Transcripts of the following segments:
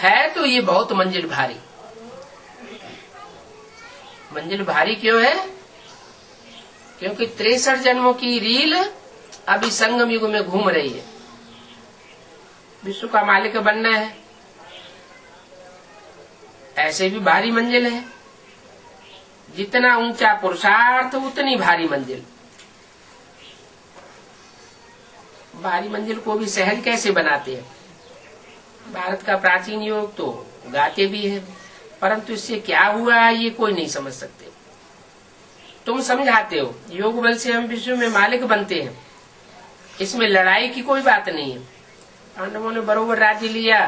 है तो ये बहुत मंजिल भारी। मंजिल भारी क्यों है? क्योंकि 63 जन्मों की रील अभी संगम युग में घूम रही है। विश्व का मालिक बनना है, ऐसे भी भारी मंजिल है। जितना ऊंचा पुरुषार्थ उतनी भारी मंजिल। भारी मंजिल को भी सहज कैसे बनाते हैं? भारत का प्राचीन योग तो गाते भी है, परंतु इससे क्या हुआ ये कोई नहीं समझ सकते। तुम समझाते हो योग बल से हम विश्व में मालिक बनते हैं, इसमें लड़ाई की कोई बात नहीं है। पांडवों ने बरोबर राज्य लिया,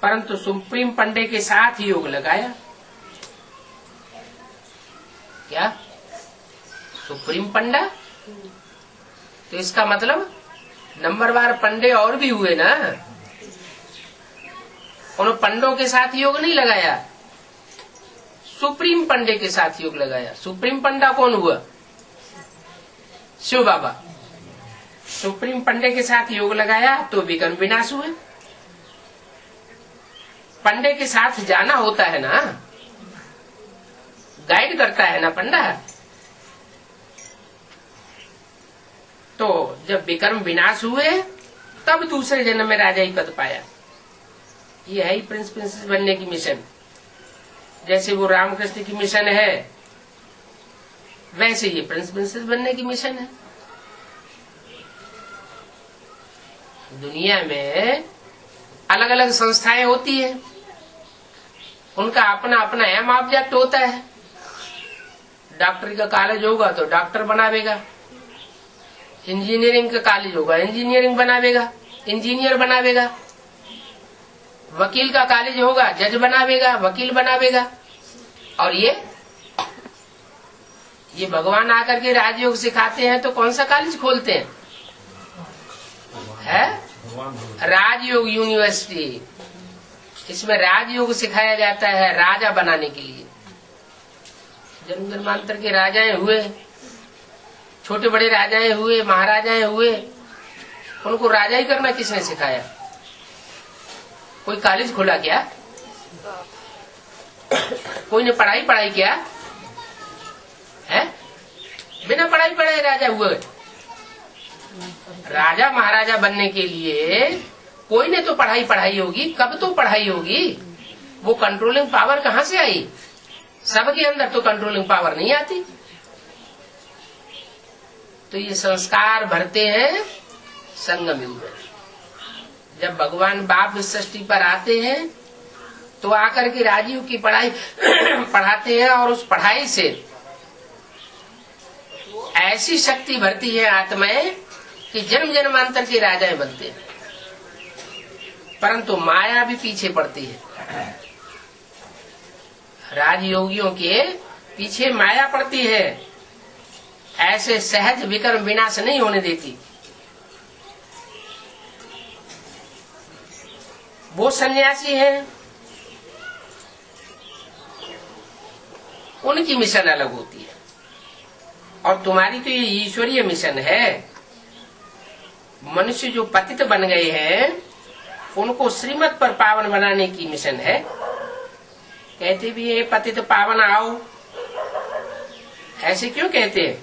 परंतु सुप्रीम पंडे के साथ योग लगाया। क्या सुप्रीम पंडा? तो इसका मतलब नंबरवार पंडे और भी हुए ना। उन पंडों के साथ योग नहीं लगाया, सुप्रीम पंडे के साथ योग लगाया। सुप्रीम पंडा कौन हुआ? शिव बाबा। सुप्रीम पंडे के साथ योग लगाया तो विकर्म विनाश हुए। पंडे के साथ जाना होता है ना, गाइड करता है ना पंडा। तो जब विकर्म विनाश हुए तब दूसरे जन्म में राजा ही पद पाया। ये है ही प्रिंस प्रिंसेस बनने की मिशन। जैसे वो रामकृष्ण की मिशन है, वैसे ये प्रिंस प्रिंसेस बनने की मिशन है। दुनिया में अलग अलग संस्थाएं होती है, उनका अपना अपना एम ऑब्जेक्ट होता है। डॉक्टरी का कॉलेज होगा तो डॉक्टर बनावेगा, इंजीनियरिंग का कॉलेज होगा इंजीनियरिंग बनावेगा, इंजीनियर बनावेगा। वकील का कॉलेज होगा जज बनावेगा, वकील बनावेगा। और ये भगवान आकर के राजयोग सिखाते हैं तो कौन सा कॉलेज खोलते हैं? है राजयोग यूनिवर्सिटी। इसमें राजयोग सिखाया जाता है राजा बनाने के लिए। जन्म जन्मांतर के राजाएं हुए, छोटे बड़े राजाएं हुए, महाराजाएं हुए, उनको राजा ही करना किसने सिखाया? कोई कॉलेज खोला क्या? कोई ने पढ़ाई किया है? बिना पढ़ाई पढ़ाए राजा हुए। राजा महाराजा बनने के लिए कोई ने तो पढ़ाई होगी। कब तो पढ़ाई होगी? वो कंट्रोलिंग पावर कहाँ से आई? सबके अंदर तो कंट्रोलिंग पावर नहीं आती। तो ये संस्कार भरते हैं संगम युग में। जब भगवान बाप सृष्टि पर आते हैं तो आकर के राजयोग की पढ़ाई पढ़ाते हैं, और उस पढ़ाई से ऐसी शक्ति भरती है आत्माएं कि जन्म जन्मांतर के राजाएं बनते हैं। परंतु माया भी पीछे पड़ती है। राजयोगियों के पीछे माया पड़ती है, ऐसे सहज विकर्म विनाश नहीं होने देती। वो सन्यासी हैं, उनकी मिशन अलग होती है, और तुम्हारी तो ये ईश्वरीय मिशन है। मनुष्य जो पतित बन गए हैं उनको श्रीमत पर पावन बनाने की मिशन है। कहते भी है पतित पावन आओ, ऐसे क्यों कहते हैं?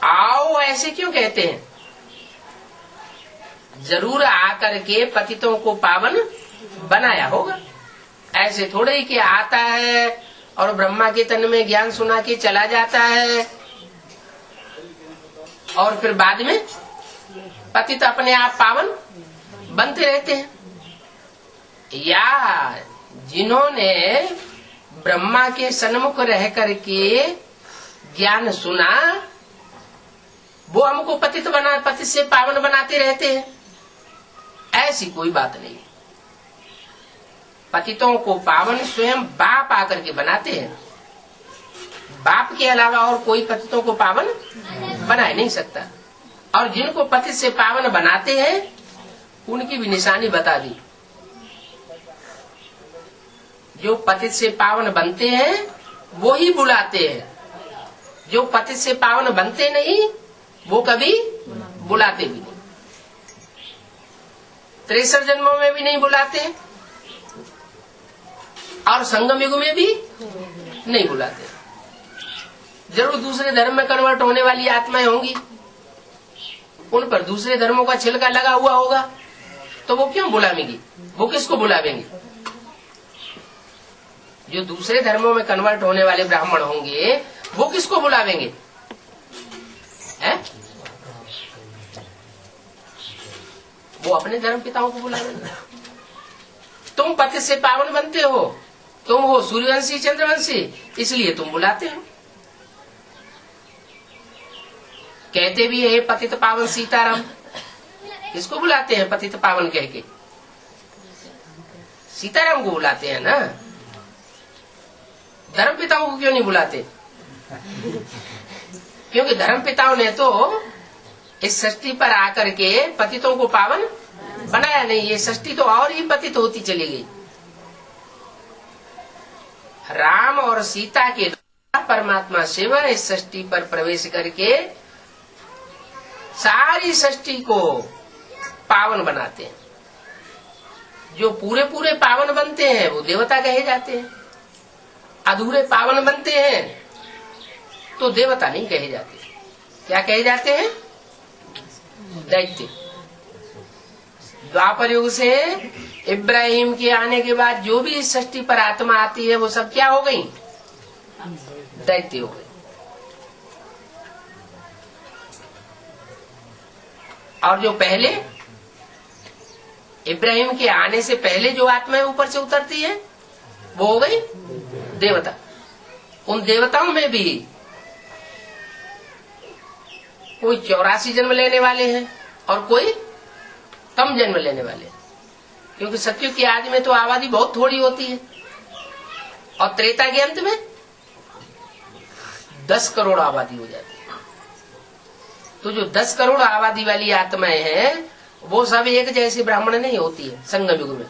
आओ ऐसे क्यों कहते हैं? जरूर आकर के पतितों को पावन बनाया होगा। ऐसे थोड़े ही कि आता है और ब्रह्मा के तन में ज्ञान सुना के चला जाता है और फिर बाद में पतित अपने आप पावन बनते रहते हैं। या जिन्होंने ब्रह्मा के सन्मुख रह करके ज्ञान सुना, वो हमको पतित से पावन बनाते रहते हैं। ऐसी कोई बात नहीं। पतितों को पावन स्वयं बाप आकर के बनाते हैं। बाप के अलावा और कोई पतितों को पावन बना नहीं सकता। और जिनको पतित से पावन बनाते हैं उनकी भी निशानी बता दी। जो पतित से पावन बनते हैं वो ही बुलाते हैं, जो पतित से पावन बनते नहीं वो कभी बुलाते भी नहीं। 63 जन्मों में भी नहीं बुलाते और संगम युग में भी नहीं बुलाते। जरूर दूसरे धर्म में कन्वर्ट होने वाली आत्माएं होंगी, उन पर दूसरे धर्मों का छिलका लगा हुआ होगा, तो वो क्यों बुलावेंगी? वो किसको बुलावेंगी? जो दूसरे धर्मों में कन्वर्ट होने वाले ब्राह्मण होंगे वो किसको बुलावेंगे? है? वो अपने धर्म पिताओं को बुलावेंगे। तुम पति से पावन बनते हो, तुम हो सूर्यवंशी चंद्रवंशी, इसलिए तुम बुलाते हो। कहते भी है पतित पावन सीताराम, किसको बुलाते हैं पतित पावन कह के? सीताराम को बुलाते हैं ना। धर्म पिताओं को क्यों नहीं बुलाते? क्योंकि धर्म पिताओं ने तो इस सृष्टि पर आकर के पतितों को पावन बनाया नहीं। ये सृष्टि तो और ही पतित होती चली गई। राम और सीता के द्वारा परमात्मा शिव इस सृष्टि पर प्रवेश करके सारी सृष्टि को पावन बनाते हैं। जो पूरे पूरे पावन बनते हैं वो देवता कहे जाते हैं, अधूरे पावन बनते हैं तो देवता नहीं कहे जाते। क्या कहे जाते हैं? दैत्य। द्वापर युग से इब्राहिम के आने के बाद जो भी इस सृष्टि पर आत्मा आती है वो सब क्या हो गई? दैत्य हो गई। और जो पहले इब्राहिम के आने से पहले जो आत्माएं ऊपर से उतरती है वो हो गई देवता। उन देवताओं में भी कोई 84 जन्म लेने वाले हैं और कोई कम जन्म लेने वाले हैं, क्योंकि सतयुग की आदि में तो आबादी बहुत थोड़ी होती है और त्रेता के अंत में 10 करोड़ आबादी हो जाती है। तो जो 10 करोड़ आबादी वाली आत्माएं हैं वो सब एक जैसी ब्राह्मण नहीं होती है संगम युग में।